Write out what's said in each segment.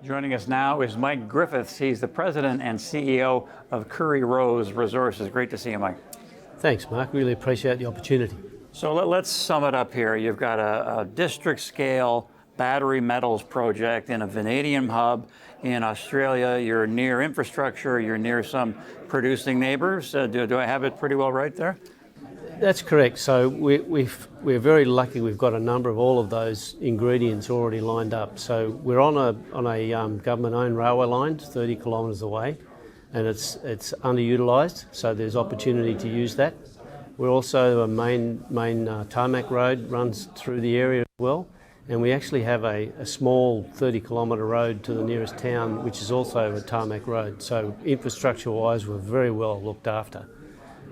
Joining us now is Mike Griffiths. He's the president and CEO of Currie Rose Resources. Great to see you, Mike. Thanks, Mark. Really appreciate the opportunity. So let's sum it up here. You've got a district-scale battery metals project in a vanadium hub in Australia. You're near infrastructure. You're near some producing neighbors. Do I have it pretty well right there? That's correct. So we're very lucky. We've got a number of all of those ingredients already lined up. So we're on a government-owned railway line, 30 kilometres away, and it's underutilised. So there's opportunity to use that. We're also a main tarmac road runs through the area as well, and we actually have a small 30-kilometre road to the nearest town, which is also a tarmac road. So infrastructure-wise, we're very well looked after.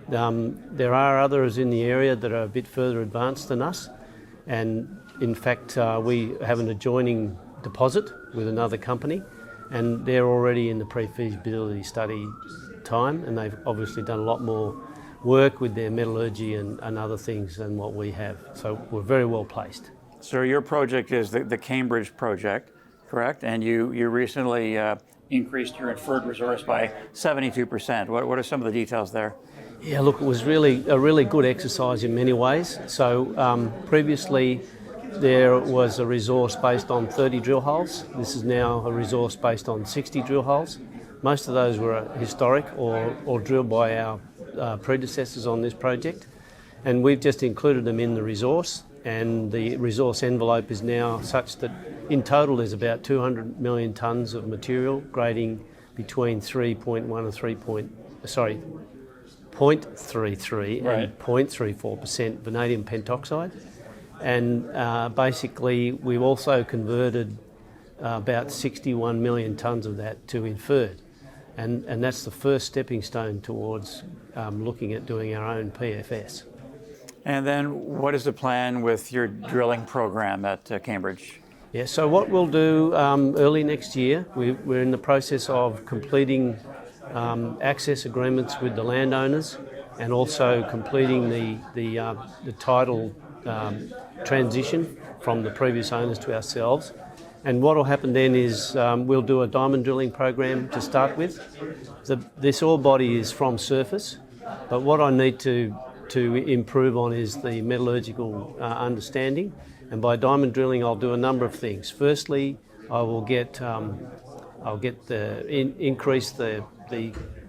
There are others in the area that are a bit further advanced than us, and in fact we have an adjoining deposit with another company, and they're already in the pre-feasibility study time, and they've obviously done a lot more work with their metallurgy and other things than what we have, so we're very well placed. So your project is the Cambridge project, correct? And you recently increased your inferred resource by 72%. What are some of the details there? Yeah, look, it was really a really good exercise in many ways. So previously there was a resource based on 30 drill holes. This is now a resource based on 60 drill holes. Most of those were historic or drilled by our predecessors on this project, and we've just included them in the resource, and the resource envelope is now such that in total there's about 200 million tonnes of material grading between 3.1 and 0.33 right. and 0.34% vanadium pentoxide, and basically we've also converted about 61 million tonnes of that to inferred, and that's the first stepping stone towards looking at doing our own PFS. And then what is the plan with your drilling program at Cambridge? Yeah, so what we'll do early next year, we're in the process of completing access agreements with the landowners, and also completing the title transition from the previous owners to ourselves. And what will happen then is we'll do a diamond drilling program to start with. This ore body is from surface, but what I need to improve on is the metallurgical understanding. And by diamond drilling, I'll do a number of things. Firstly, I'll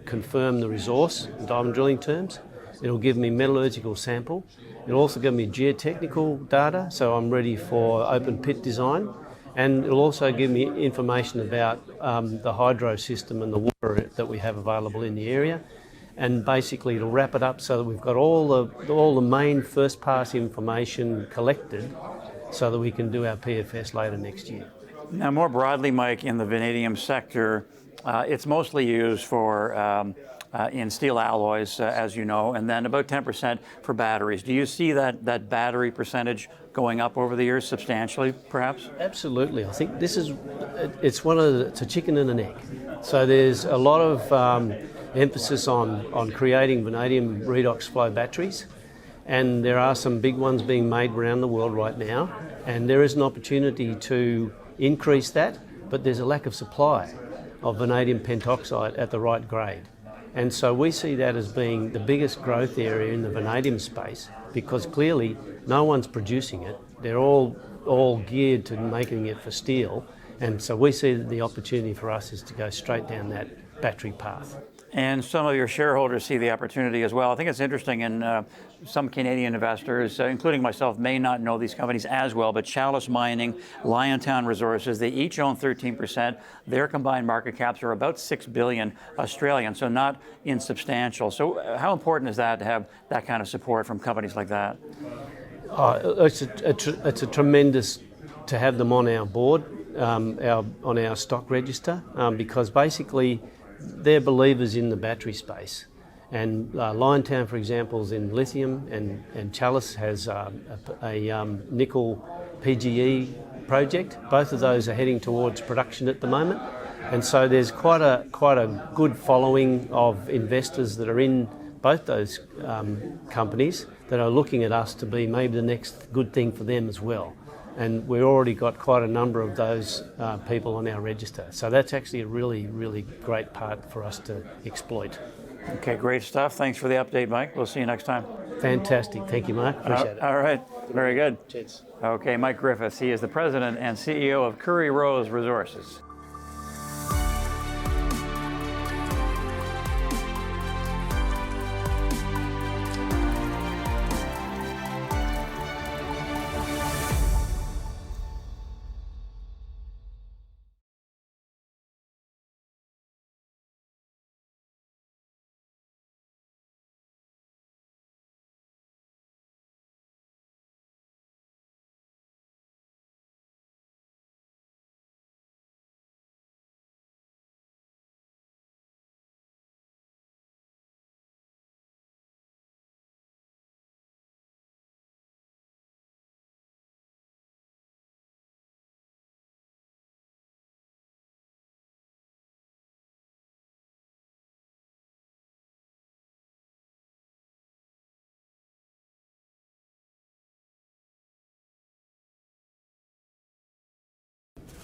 confirm the resource in diamond drilling terms. It'll give me metallurgical sample. It'll also give me geotechnical data, so I'm ready for open pit design. And it'll also give me information about the hydro system and the water that we have available in the area. And basically it'll wrap it up so that we've got all the main first pass information collected so that we can do our PFS later next year. Now, more broadly, Mike, in the vanadium sector, it's mostly used for in steel alloys, as you know, and then about 10% for batteries. Do you see that battery percentage going up over the years substantially, perhaps? Absolutely. I think it's a chicken and an egg. So there's a lot of emphasis on creating vanadium redox flow batteries, and there are some big ones being made around the world right now, and there is an opportunity to increase that, but there's a lack of supply of vanadium pentoxide at the right grade. And so we see that as being the biggest growth area in the vanadium space, because clearly no one's producing it. They're all geared to making it for steel, and so we see that the opportunity for us is to go straight down that battery path. And some of your shareholders see the opportunity as well. I think it's interesting, and some Canadian investors, including myself, may not know these companies as well, but Chalice Mining, Liontown Resources, they each own 13%. Their combined market caps are about 6 billion Australian, so not insubstantial. So how important is that to have that kind of support from companies like that? It's a tremendous to have them on our board, on our stock register, because basically they're believers in the battery space. And Liontown, for example, is in lithium, and Chalice has a nickel PGE project. Both of those are heading towards production at the moment, and so there's quite a good following of investors that are in both those companies that are looking at us to be maybe the next good thing for them as well. and we've already got quite a number of those people on our register. So that's actually a really, really great part for us to exploit. Okay, great stuff. Thanks for the update, Mike. We'll see you next time. Fantastic. Thank you, Mark. Appreciate it. All right, very good. Cheers. Okay, Mike Griffiths. He is the president and CEO of Currie Rose Resources.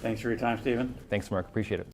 Thanks for your time, Stephen. Thanks, Mark. Appreciate it.